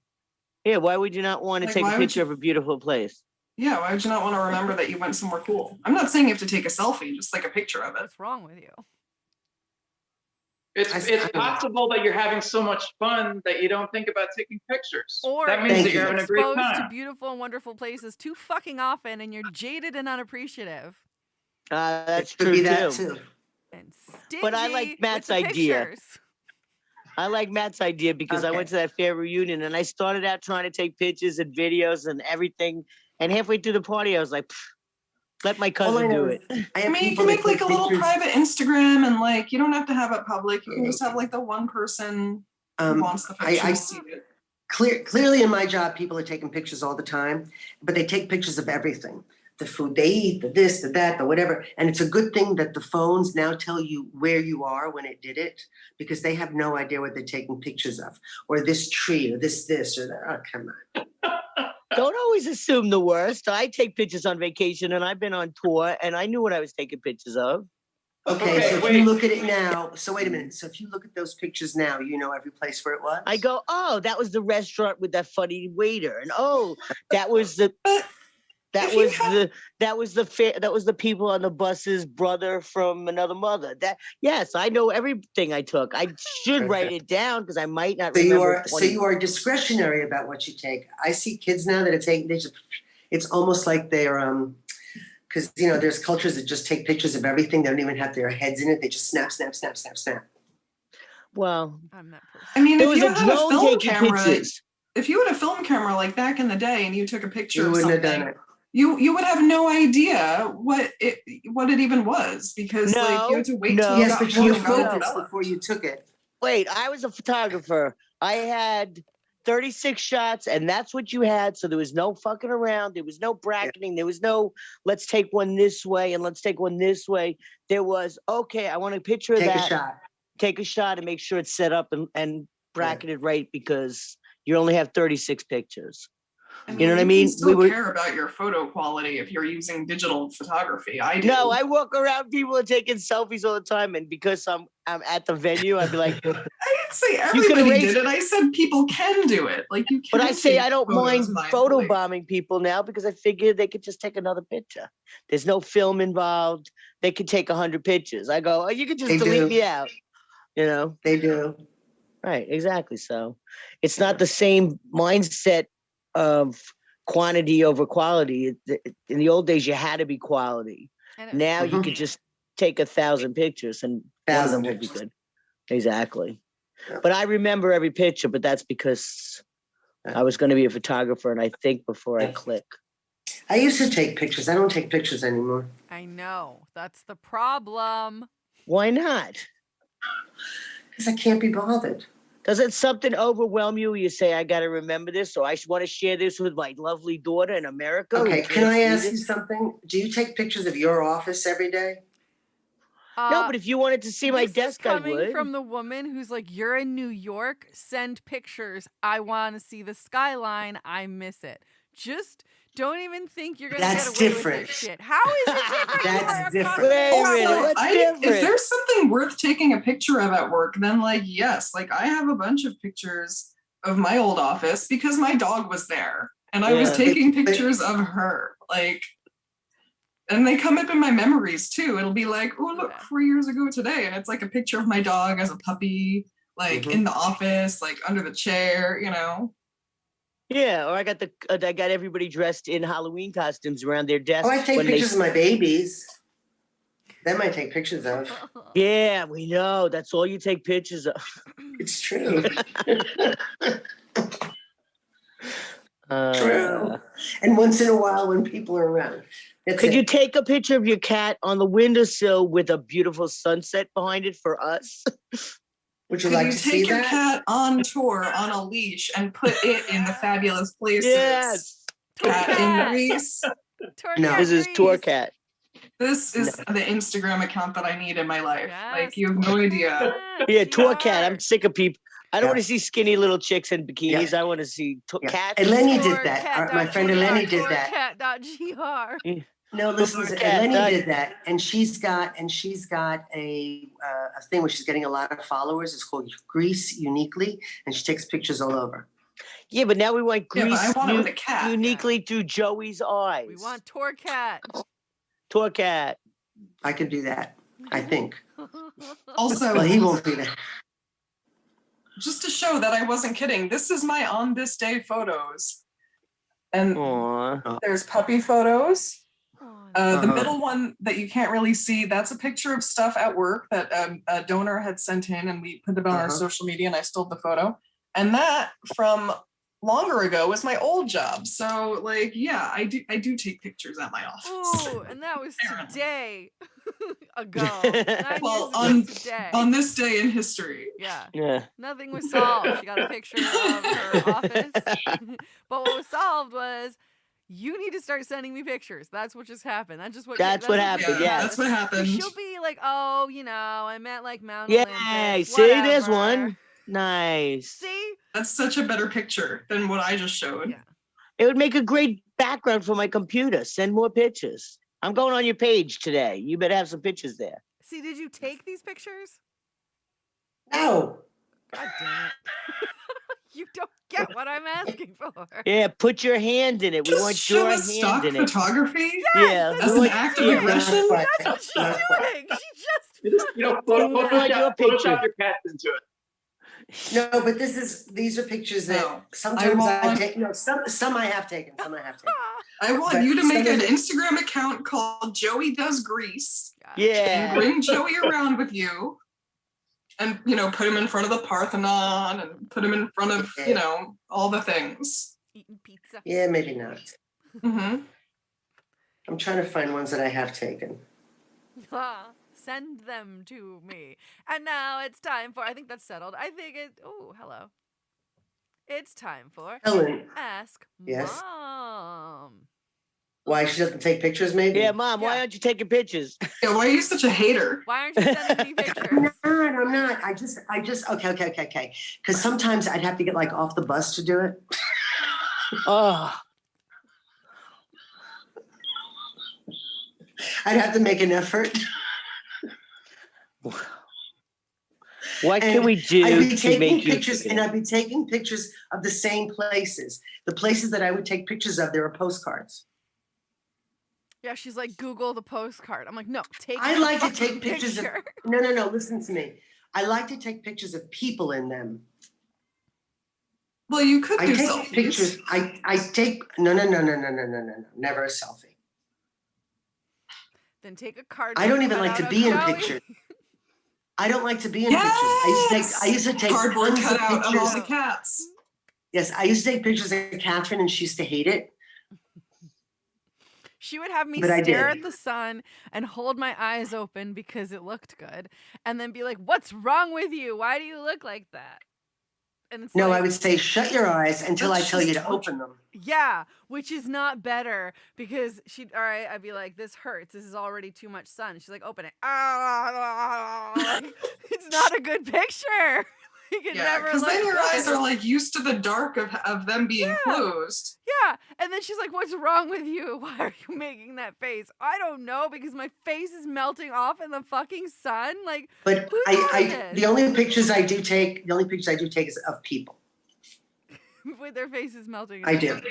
Yeah, why would you not want to Like, take why a would picture you- of a beautiful place? Yeah, why would you not want to remember that you went somewhere cool? I'm not saying you have to take a selfie, just like a picture of it. What's wrong with you? It's possible that you're having so much fun that you don't think about taking pictures. Or that means Thank that you're you. having a great exposed to time. beautiful and wonderful places too fucking often and you're jaded and unappreciative. That's It could true be that too. too. And stingy But I like with Matt's the idea. pictures. I like Matt's idea because I Okay. went to that fair reunion and I started out trying to take pictures and videos and everything. And halfway through the party, I was like, let my All I cousin know do is it. I I have mean, you people can that make like take a little pictures, private Instagram and like, you don't have to have it public. You can just have like the one person who wants the picture I to see it. clearly in my job, people are taking pictures all the time, but they take pictures of everything. The food they eat, the this, the that, the whatever. And it's a good thing that the phones now tell you where you are when it did it, because they have no idea what they're taking pictures of. Or this tree, or this, or that. Oh, come on. Don't always assume the worst. I take pictures on vacation and I've been on tour and I knew what I was taking pictures of. Okay, Okay, so if wait. you look at it now, so wait a minute. So if you look at those pictures now, you know every place where it was? I go, oh, that was the restaurant with that funny waiter. And oh, that was the that If you was have- that was the people on the bus's brother from another mother. That yes, I know everything I took. I should write it down because I might not So you remember. are, so you are discretionary about what you take. I see kids now that are taking, they just, it's almost like they're, because, you know, there's cultures that just take pictures of everything. They don't even have their heads in it. They just snap, snap, snap, snap, snap. Well, I'm that person. I mean, there if was you a had a drone film taking camera, pictures. if you had a film camera like back in the day and you took a picture You of wouldn't have something, done it. you would have no idea what it even was because like you had to wait till Yes, got but home you and got it focused developed. before you took it. Wait, I was a photographer. I had 36 shots, and that's what you had. So there was no fucking around. There was no bracketing. There was no, let's take one this way and let's take one this way. There was, okay, I want a picture of Take that. a shot. Take a shot and make sure it's set up and bracketed right because you only have 36 pictures. You know what I mean? You still care about your photo quality if you're using digital photography. I do. No, I walk around, people are taking selfies all the time, and because I'm at the venue, I'd be like, I didn't say everybody erase- did it. I said people can do it. Like you can. but I say take I don't photos mind mindfully. photobombing people now because I figure they could just take another picture. There's no film involved. They could take 100 pictures. I go, oh, you could just They delete do. me out. You know? They do. Right, exactly. So it's not the same mindset of quantity over quality. In the old days, you had to be quality. Now you could just take 1,000 pictures and one of them will be good. Exactly. Yeah. But I remember every picture, but that's because I was going to be a photographer and I think before I click. I used to take pictures. I don't take pictures anymore. I know. That's the problem. Why not? Because I can't be bothered. Doesn't something overwhelm you? You say, I got to remember this, or I want to share this with my lovely daughter in America. Okay, can I ask you something? Do you take pictures of your office every day? No, but if you wanted to see my this is desk, I coming would. from the woman who's like, you're in New York, send pictures. I want to see the skyline. I miss it. Just don't even think you're going to get That's away different. with this shit. How is it different? You That's are a different. consummate Wait a minute, photographer. what's different? If there's something worth taking a picture of at work, then like, yes, like I have a bunch of pictures of my old office because my dog was there and I was Yeah. taking pictures of her. Like, and they come up in my memories too. It'll be like, oh, look, 4 years ago today. And it's like a picture of my dog as a puppy, like in the office, like under the chair, you know? Yeah, or I got everybody dressed in Halloween costumes around their desk. Oh, I take when pictures of my babies. Them I take pictures of. Yeah, we know. That's all you take pictures of. It's true. Uh, True. And once in a while when people are around. That's Could it. you take a picture of your cat on the windowsill with a beautiful sunset behind it for us? Would you Could like you to see take your that? cat on tour on a leash and put it in the fabulous places? Yes. Cat in Cat. Greece. No. This is Tour Cat. This is the Instagram account that I need in my life. Yes, Like you have no idea. Yeah, Tour GR. Cat. I'm sick of people. I don't Yeah. want to see skinny little chicks in bikinis. Yeah. I want to see Yeah. cats. Eleni Tour did that. cat My dot friend GR, Eleni did tour that. cat dot GR. No, listen, Tour Cat. Eleni did that, and she's got a thing where she's getting a lot of followers. It's called Greece Uniquely, and she takes pictures all over. Yeah, but now we want Yeah, but Greece I want it with a cat. uniquely through Joey's eyes. We want tour cat. Tour Cat. I could do that, I think. Also, Well, he won't be there. just to show that I wasn't kidding, this is my on this day photos. And Aw. there's puppy photos. The Uh-huh. middle one that you can't really see, that's a picture of stuff at work that a donor had sent in and we put it on our Uh-huh. social media and I stole the photo. And that from longer ago was my old job. So like, yeah, I do take pictures at my office. Ooh, and that was Apparently. today ago. 9 Well, years ago today. On this day in history. Yeah. Yeah. Nothing was solved. She got a picture of her office. But what was solved was you need to start sending me pictures. That's what just happened. That's what happened, yeah. That's what happened. She'll be like, oh, I meant like Mount Yay, Olympus. see, there's whatever." one. Nice. See? That's such a better picture than what I just showed. Yeah. It would make a great background for my computer. Send more pictures. I'm going on your page today. You better have some pictures there. See, did you take these pictures? No. God damn it. You don't get what I'm asking for. Yeah, put your hand in it. We Just want show your us hand stock in it. photography Yeah, as we an want- act of yeah. aggression. Not That's what she's quite. doing. She just want your picture. Photoshop your cats into it. No, but these are pictures that No, sometimes I want- take. No, some I have taken. Some I have taken. I want But you to make some an of it- Instagram account called Joey Does Grease and Yeah. bring Joey around with you and, put him in front of the Parthenon and put him in front of, all the things. eating pizza. Yeah, maybe not. hmm I'm trying to find ones that I have taken. Send them to me. And now it's time for, I think that's settled. I think it, oh, hello. It's time for Helen, Ask yes? Mom. Why she doesn't take pictures, maybe? Yeah, Mom, why Yeah. aren't you taking pictures? Yeah, why are you such a hater? Why aren't you sending me I'm pictures? not. I just, okay. Because sometimes I'd have to get like off the bus to do it. Oh, I'd have to make an effort. what can And we do I'd be to taking make you pictures, forget? and I'd be taking pictures of the same places. The places that I would take pictures of, there were postcards. Yeah, she's like, Google the postcard. I'm like, no, take I the like to fucking take pictures of. picture. No. Listen to me. I like to take pictures of people in them. Well, you could I do take selfies. pictures. I take no. Never a selfie. Then take a card. I don't even like to be in pictures. I don't like to be in pictures. I used to take cardboard tons of cutout of all the pictures. cats. Yes, I used to take pictures of Kathryn, and she used to hate it. She would have me But I stare did. at the sun and hold my eyes open because it looked good, and then be like, "What's wrong with you? Why do you look like that?" And it's No, like, I would say shut your eyes until I That's tell you just to open them. yeah, which is not better because all right, I'd be like, this hurts. This is already too much sun. She's like, open it. Like, it's not a good picture. You can Yeah, never because look then your eyes good. are like used to the dark of them being Yeah. closed. Yeah, and then she's like, what's wrong with you? Why are you making that face? I don't know, because my face is melting off in the fucking sun. Like, But who thought of the only pictures I do take is of people. with their faces melting. in I the do. sun.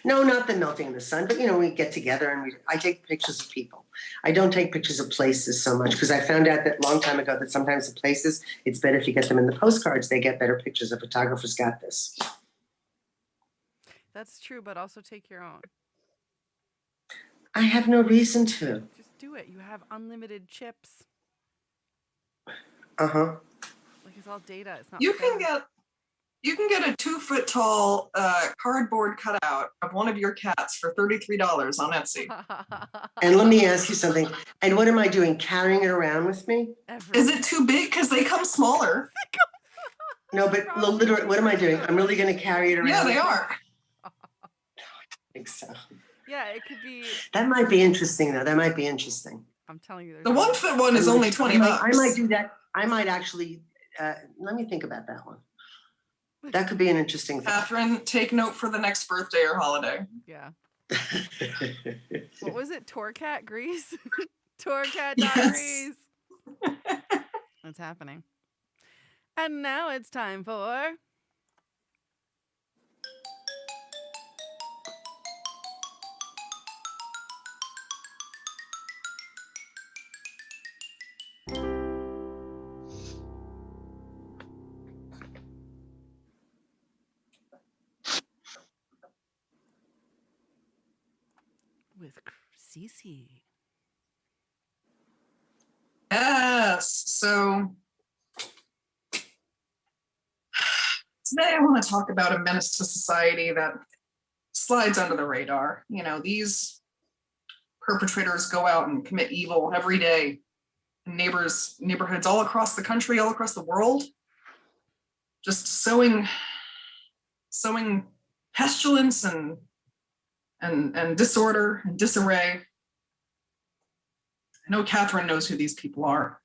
No, not the melting in the sun, but we get together and I take pictures of people. I don't take pictures of places so much because I found out that a long time ago that sometimes the places, it's better if you get them in the postcards. They get better pictures. The photographers got this. That's true, but also take your own. I have no reason to. Just do it. You have unlimited chips. Uh-huh. Like, it's all data. It's not You fair. can get a 2 foot tall cardboard cutout of one of your cats for $33 on Etsy. And let me ask you something. And what am I doing? Carrying it around with me? Is it too big? Because they come smaller. No, but literally, what am I doing? I'm really going to carry it around. Yeah, they with me? are. I think so. Yeah, it could be. That might be interesting, though. That might be interesting. I'm telling you. The 1 foot one is only $20. I might do that. I might actually. Let me think about that one. That could be an interesting thing. Kathryn, take note for the next birthday or holiday. Yeah. What was it? Torcat Grease? Torcat Yes. Diaries. What's happening? And now it's time for. With Cece. Yes. So today I want to talk about a menace to society that slides under the radar. These perpetrators go out and commit evil every day in neighborhoods all across the country, all across the world, just sowing pestilence and disorder and disarray. I know Kathryn knows who these people are.